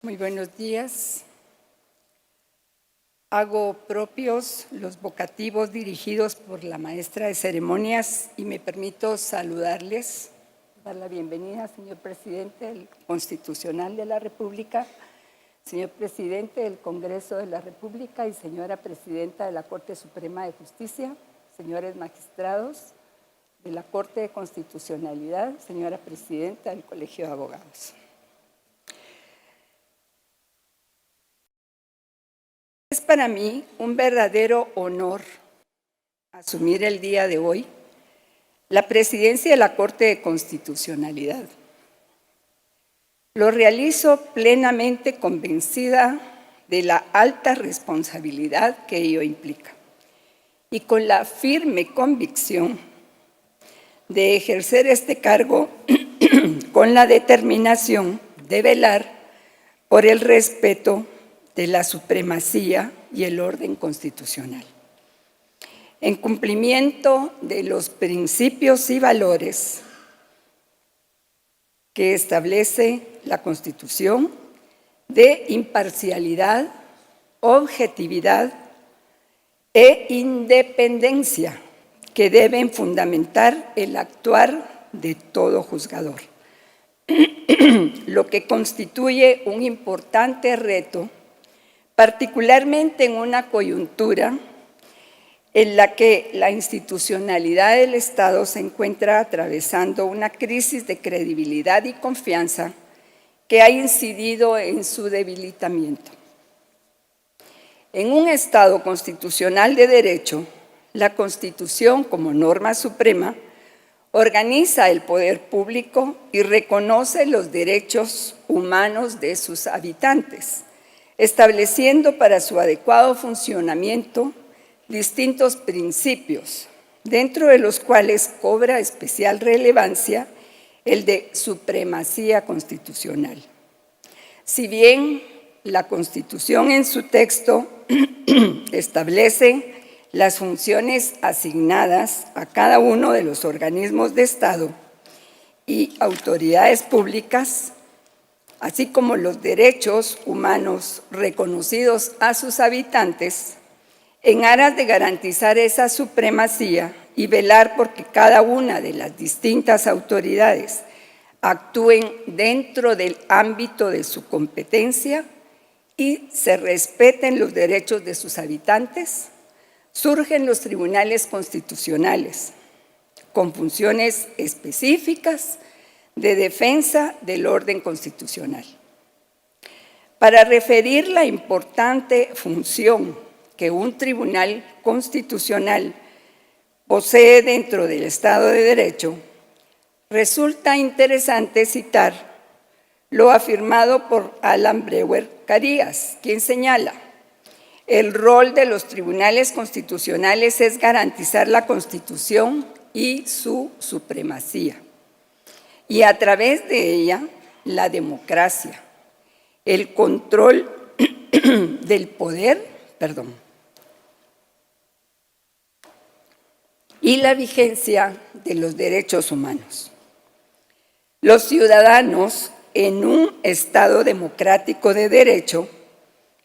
Muy buenos días. Hago propios los vocativos dirigidos por la maestra de ceremonias y me permito saludarles, dar la bienvenida, señor presidente del Constitucional de la República, señor presidente del Congreso de la República y señora presidenta de la Corte Suprema de Justicia, señores magistrados de la Corte de Constitucionalidad, señora presidenta del Colegio de Abogados. Es para mí un verdadero honor asumir el día de hoy la presidencia de la Corte de Constitucionalidad. Lo realizo plenamente convencida de la alta responsabilidad que ello implica y con la firme convicción de ejercer este cargo con la determinación de velar por el respeto de la supremacía y el orden constitucional. En cumplimiento de los principios y valores que establece la Constitución de imparcialidad, objetividad e independencia que deben fundamentar el actuar de todo juzgador, lo que constituye un importante reto particularmente en una coyuntura en la que la institucionalidad del Estado se encuentra atravesando una crisis de credibilidad y confianza que ha incidido en su debilitamiento. En un Estado constitucional de derecho, la Constitución, como norma suprema, organiza el poder público y reconoce los derechos humanos de sus habitantes, estableciendo para su adecuado funcionamiento distintos principios, dentro de los cuales cobra especial relevancia el de supremacía constitucional. Si bien la Constitución en su texto establece las funciones asignadas a cada uno de los organismos de Estado y autoridades públicas, así como los derechos humanos reconocidos a sus habitantes, en aras de garantizar esa supremacía y velar porque cada una de las distintas autoridades actúen dentro del ámbito de su competencia y se respeten los derechos de sus habitantes, surgen los tribunales constitucionales, con funciones específicas de defensa del orden constitucional. Para referir la importante función que un tribunal constitucional posee dentro del Estado de Derecho, resulta interesante citar lo afirmado por Alan Brewer Carías, quien señala: el rol de los tribunales constitucionales es garantizar la Constitución y su supremacía, y a través de ella la democracia, el control del poder, y la vigencia de los derechos humanos. Los ciudadanos en un Estado democrático de derecho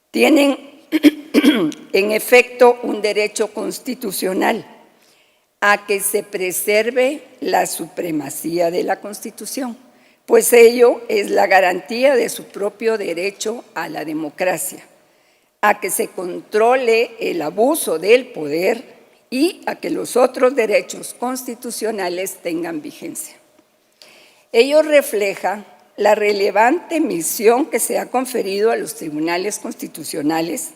tienen en efecto un derecho constitucional a que se preserve la supremacía de la Constitución, pues ello es la garantía de su propio derecho a la democracia, a que se controle el abuso del poder y a que los otros derechos constitucionales tengan vigencia. Ello refleja la relevante misión que se ha conferido a los tribunales constitucionales,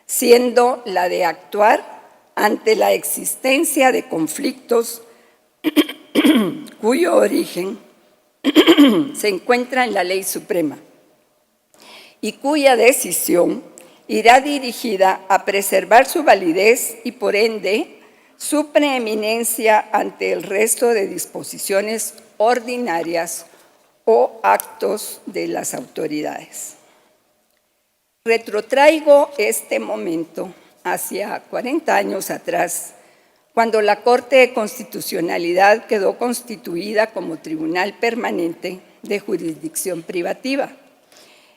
siendo la de actuar ante la existencia de conflictos cuyo origen se encuentra en la ley suprema y cuya decisión irá dirigida a preservar su validez y, por ende, su preeminencia ante el resto de disposiciones ordinarias o actos de las autoridades. Retrotraigo este momento hacia 40 años atrás, cuando la Corte de Constitucionalidad quedó constituida como tribunal permanente de jurisdicción privativa,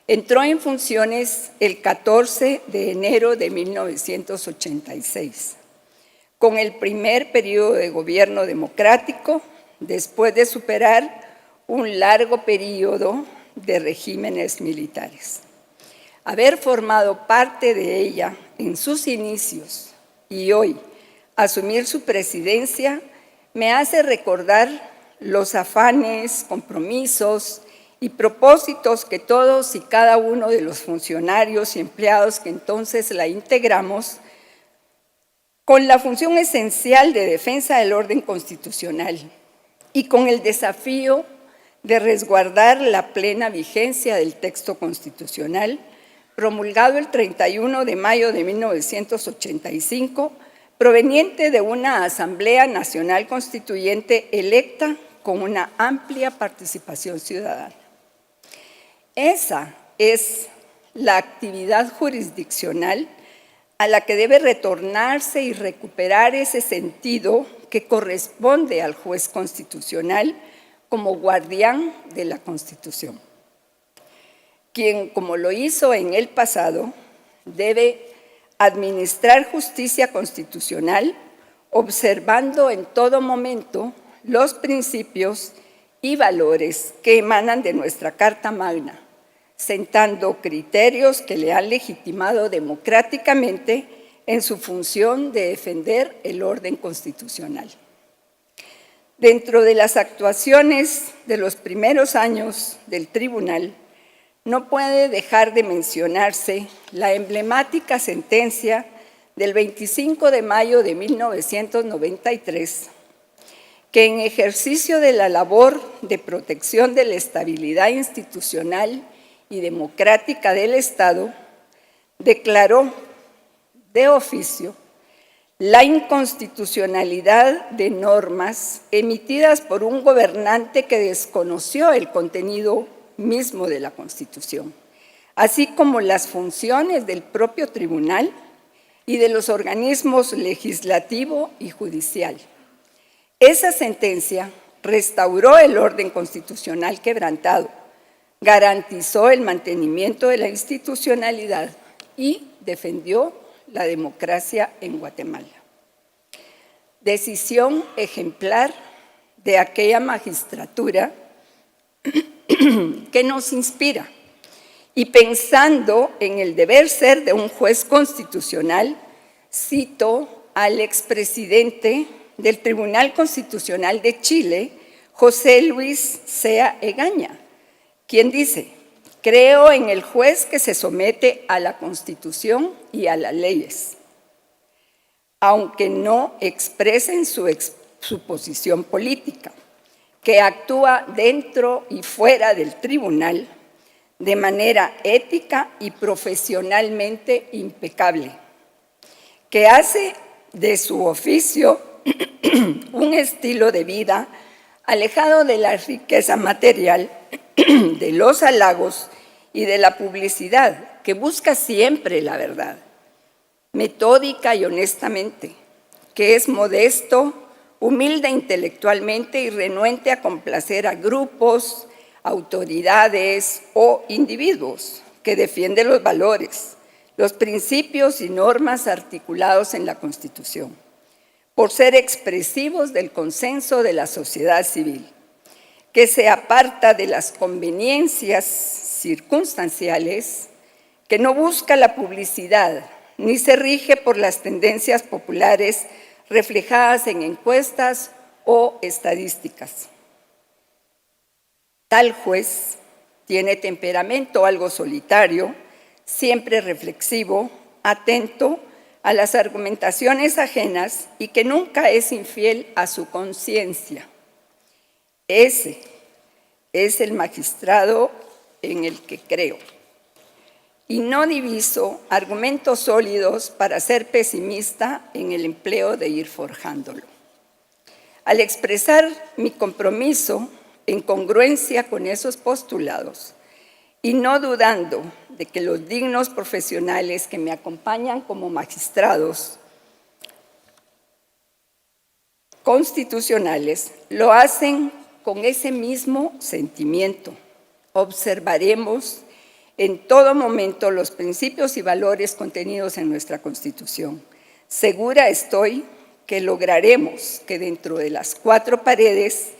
Entró en funciones el 14 de enero de 1986, con el primer periodo de gobierno democrático, después de superar un largo periodo de regímenes militares. Haber formado parte de ella en sus inicios y hoy asumir su presidencia me hace recordar los afanes, compromisos y propósitos que todos y cada uno de los funcionarios y empleados que entonces la integramos, con la función esencial de defensa del orden constitucional y con el desafío de resguardar la plena vigencia del texto constitucional promulgado el 31 de mayo de 1985, proveniente de una Asamblea Nacional Constituyente electa con una amplia participación ciudadana. Esa es la actividad jurisdiccional a la que debe retornarse y recuperar ese sentido que corresponde al juez constitucional como guardián de la Constitución, quien, como lo hizo en el pasado, debe administrar justicia constitucional, observando en todo momento los principios y valores que emanan de nuestra Carta Magna, sentando criterios que le han legitimado democráticamente en su función de defender el orden constitucional. Dentro de las actuaciones de los primeros años del tribunal, no puede dejar de mencionarse la emblemática sentencia del 25 de mayo de 1993, que en ejercicio de la labor de protección de la estabilidad institucional y democrática del Estado, declaró de oficio la inconstitucionalidad de normas emitidas por un gobernante que desconoció el contenido mismo de la Constitución, así como las funciones del propio tribunal y de los organismos legislativo y judicial. Esa sentencia restauró el orden constitucional quebrantado, garantizó el mantenimiento de la institucionalidad y defendió la democracia en Guatemala. Decisión ejemplar de aquella magistratura que nos inspira, y pensando en el deber ser de un juez constitucional, cito al expresidente del Tribunal Constitucional de Chile, José Luis Sea Egaña, quien dice: creo en el juez que se somete a la Constitución y a las leyes, aunque no expresen su posición política, que actúa dentro y fuera del tribunal de manera ética y profesionalmente impecable, que hace de su oficio un estilo de vida alejado de la riqueza material, de los halagos y de la publicidad, que busca siempre la verdad, metódica y honestamente, que es modesto, humilde intelectualmente y renuente a complacer a grupos, autoridades o individuos, que defiende los valores, los principios y normas articulados en la Constitución, por ser expresivos del consenso de la sociedad civil, que se aparta de las conveniencias circunstanciales, que no busca la publicidad, ni se rige por las tendencias populares reflejadas en encuestas o estadísticas. Tal juez tiene temperamento algo solitario, siempre reflexivo, atento a las argumentaciones ajenas y que nunca es infiel a su conciencia. Ese es el magistrado en el que creo. Y no diviso argumentos sólidos para ser pesimista en el empleo de ir forjándolo. Al expresar mi compromiso en congruencia con esos postulados y no dudando de que los dignos profesionales que me acompañan como magistrados constitucionales lo hacen con ese mismo sentimiento, observaremos en todo momento los principios y valores contenidos en nuestra Constitución. Segura estoy que lograremos que dentro de las 4 paredes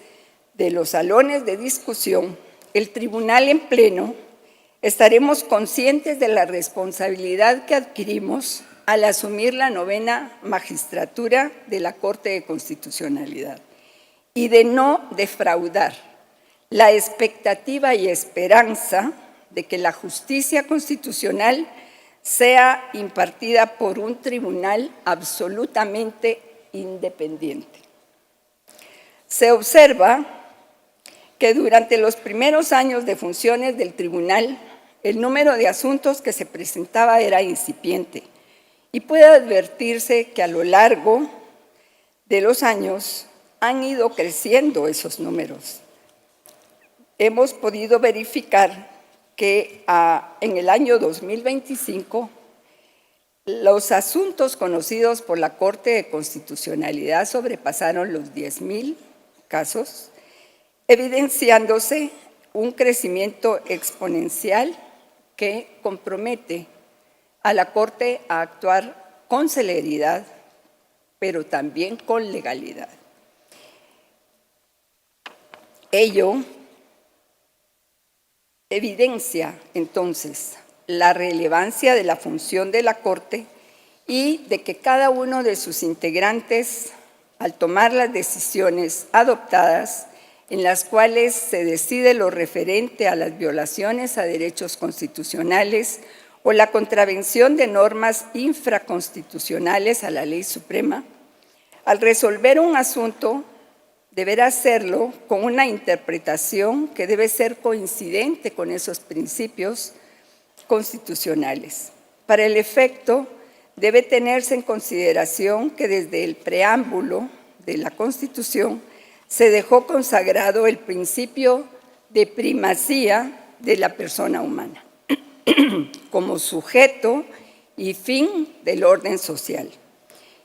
de los salones de discusión, el tribunal en pleno, estaremos conscientes de la responsabilidad que adquirimos al asumir la 9ª magistratura de la Corte de Constitucionalidad y de no defraudar la expectativa y esperanza de que la justicia constitucional sea impartida por un tribunal absolutamente independiente. Se observa que durante los primeros años de funciones del tribunal, el número de asuntos que se presentaba era incipiente y puede advertirse que a lo largo de los años han ido creciendo esos números. Hemos podido verificar que en el año 2025 los asuntos conocidos por la Corte de Constitucionalidad sobrepasaron los 10,000 casos, evidenciándose un crecimiento exponencial que compromete a la Corte a actuar con celeridad, pero también con legalidad. Ello evidencia, entonces, la relevancia de la función de la Corte y de que cada uno de sus integrantes, al tomar las decisiones adoptadas, en las cuales se decide lo referente a las violaciones a derechos constitucionales o la contravención de normas infraconstitucionales a la ley suprema, al resolver un asunto deberá hacerlo con una interpretación que debe ser coincidente con esos principios constitucionales. Para el efecto, debe tenerse en consideración que desde el preámbulo de la Constitución se dejó consagrado el principio de primacía de la persona humana como sujeto y fin del orden social.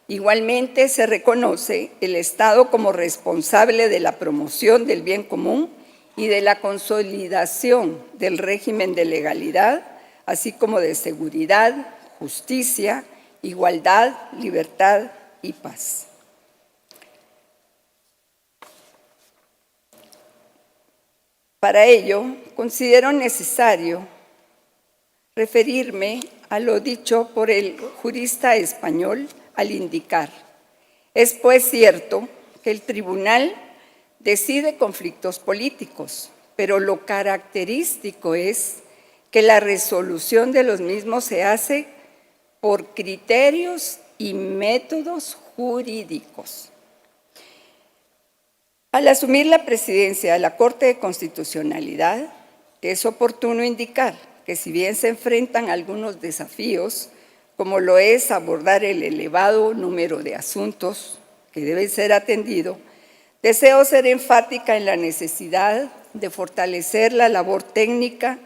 Igualmente se reconoce el Estado como responsable de la promoción del bien común y de la consolidación del régimen de legalidad, así como de seguridad, justicia, igualdad, libertad y paz. Para ello, considero necesario referirme a lo dicho por el jurista español al indicar: es pues cierto que el tribunal decide conflictos políticos, pero lo característico es que la resolución de los mismos se hace por criterios y métodos jurídicos. Al asumir la presidencia de la Corte de Constitucionalidad, es oportuno indicar que si bien se enfrentan algunos desafíos, como lo es abordar el elevado número de asuntos que deben ser atendidos, deseo ser enfática en la necesidad de fortalecer la labor técnica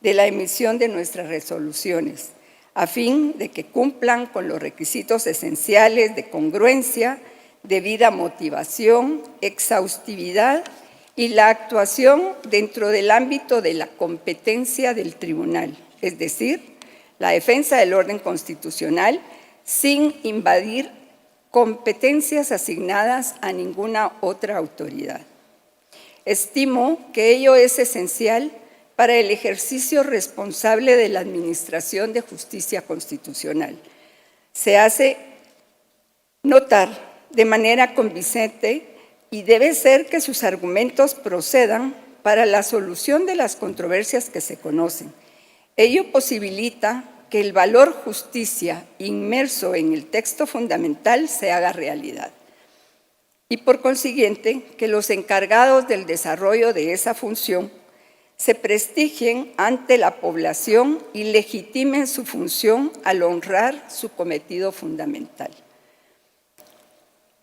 de la emisión de nuestras resoluciones, a fin de que cumplan con los requisitos esenciales de congruencia, debida motivación, exhaustividad y la actuación dentro del ámbito de la competencia del tribunal, es decir, la defensa del orden constitucional sin invadir competencias asignadas a ninguna otra autoridad. Estimo que ello es esencial para el ejercicio responsable de la Administración de Justicia Constitucional. Se hace notar de manera convincente y debe ser que sus argumentos procedan para la solución de las controversias que se conocen. Ello posibilita que el valor justicia inmerso en el texto fundamental se haga realidad y, por consiguiente, que los encargados del desarrollo de esa función se prestigien ante la población y legitimen su función al honrar su cometido fundamental.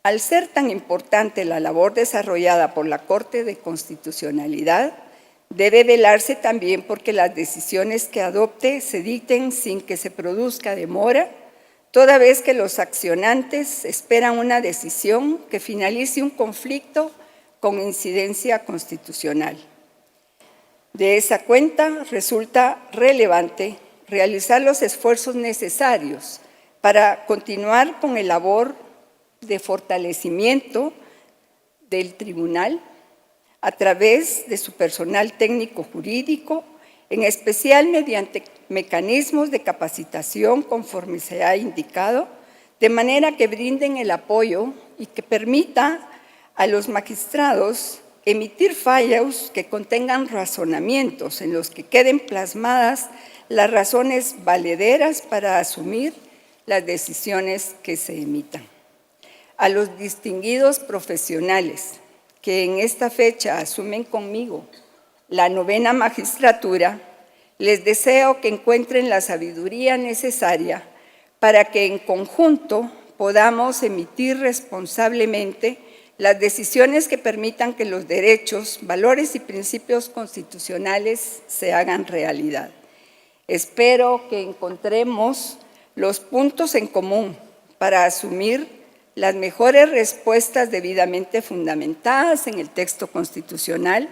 Al ser tan importante la labor desarrollada por la Corte de Constitucionalidad, debe velarse también porque las decisiones que adopte se dicten sin que se produzca demora, toda vez que los accionantes esperan una decisión que finalice un conflicto con incidencia constitucional. De esa cuenta resulta relevante realizar los esfuerzos necesarios para continuar con el labor de fortalecimiento del tribunal a través de su personal técnico jurídico, en especial mediante mecanismos de capacitación conforme se ha indicado, de manera que brinden el apoyo y que permita a los magistrados emitir fallos que contengan razonamientos en los que queden plasmadas las razones valederas para asumir las decisiones que se emitan. A los distinguidos profesionales que en esta fecha asumen conmigo la 9ª magistratura, les deseo que encuentren la sabiduría necesaria para que en conjunto podamos emitir responsablemente las decisiones que permitan que los derechos, valores y principios constitucionales se hagan realidad. Espero que encontremos los puntos en común para asumir las mejores respuestas debidamente fundamentadas en el texto constitucional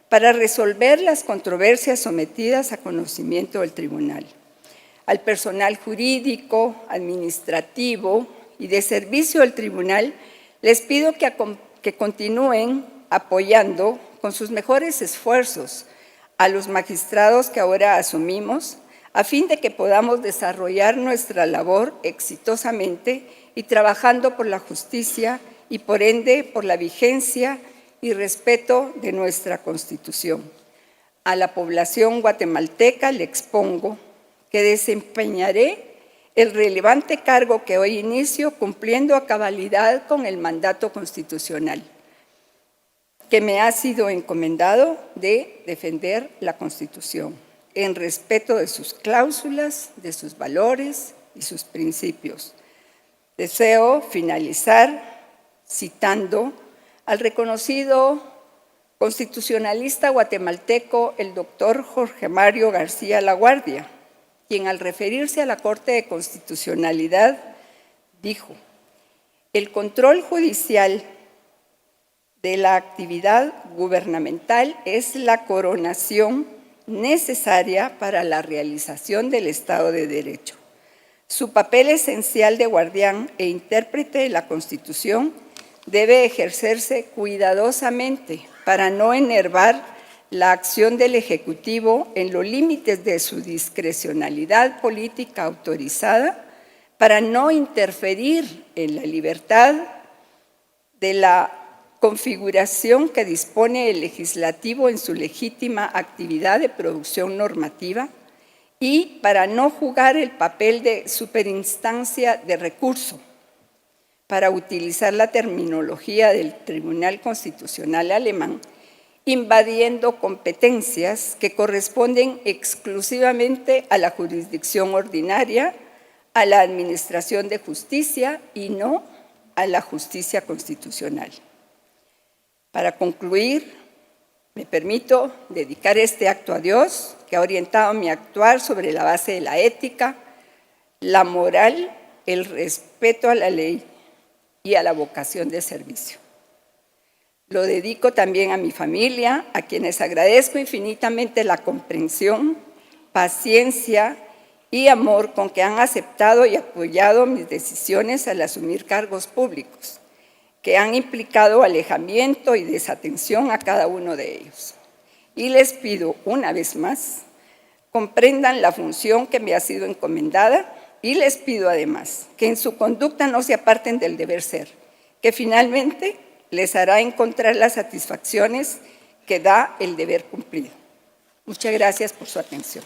para resolver las controversias sometidas a conocimiento del tribunal. Al personal jurídico, administrativo y de servicio del tribunal, les pido que continúen apoyando con sus mejores esfuerzos a los magistrados que ahora asumimos, a fin de que podamos desarrollar nuestra labor exitosamente y trabajando por la justicia y, por ende, por la vigencia y respeto de nuestra Constitución. A la población guatemalteca le expongo que desempeñaré el relevante cargo que hoy inicio cumpliendo a cabalidad con el mandato constitucional que me ha sido encomendado de defender la Constitución en respeto de sus cláusulas, de sus valores y sus principios. Deseo finalizar citando al reconocido constitucionalista guatemalteco, el doctor Jorge Mario García Laguardia, quien al referirse a la Corte de Constitucionalidad dijo: el control judicial de la actividad gubernamental es la coronación necesaria para la realización del Estado de Derecho. Su papel esencial de guardián e intérprete de la Constitución debe ejercerse cuidadosamente para no enervar la acción del Ejecutivo en los límites de su discrecionalidad política autorizada, para no interferir en la libertad de la configuración que dispone el legislativo en su legítima actividad de producción normativa y para no jugar el papel de superinstancia de recurso, para utilizar la terminología del Tribunal Constitucional alemán, invadiendo competencias que corresponden exclusivamente a la jurisdicción ordinaria, a la administración de justicia y no a la justicia constitucional. Para concluir, me permito dedicar este acto a Dios, que ha orientado mi actuar sobre la base de la ética, la moral, el respeto a la ley y a la vocación de servicio. Lo dedico también a mi familia, a quienes agradezco infinitamente la comprensión, paciencia y amor con que han aceptado y apoyado mis decisiones al asumir cargos públicos, que han implicado alejamiento y desatención a cada uno de ellos. Y les pido una vez más, comprendan la función que me ha sido encomendada y les pido además que en su conducta no se aparten del deber ser, que finalmente les hará encontrar las satisfacciones que da el deber cumplido. Muchas gracias por su atención.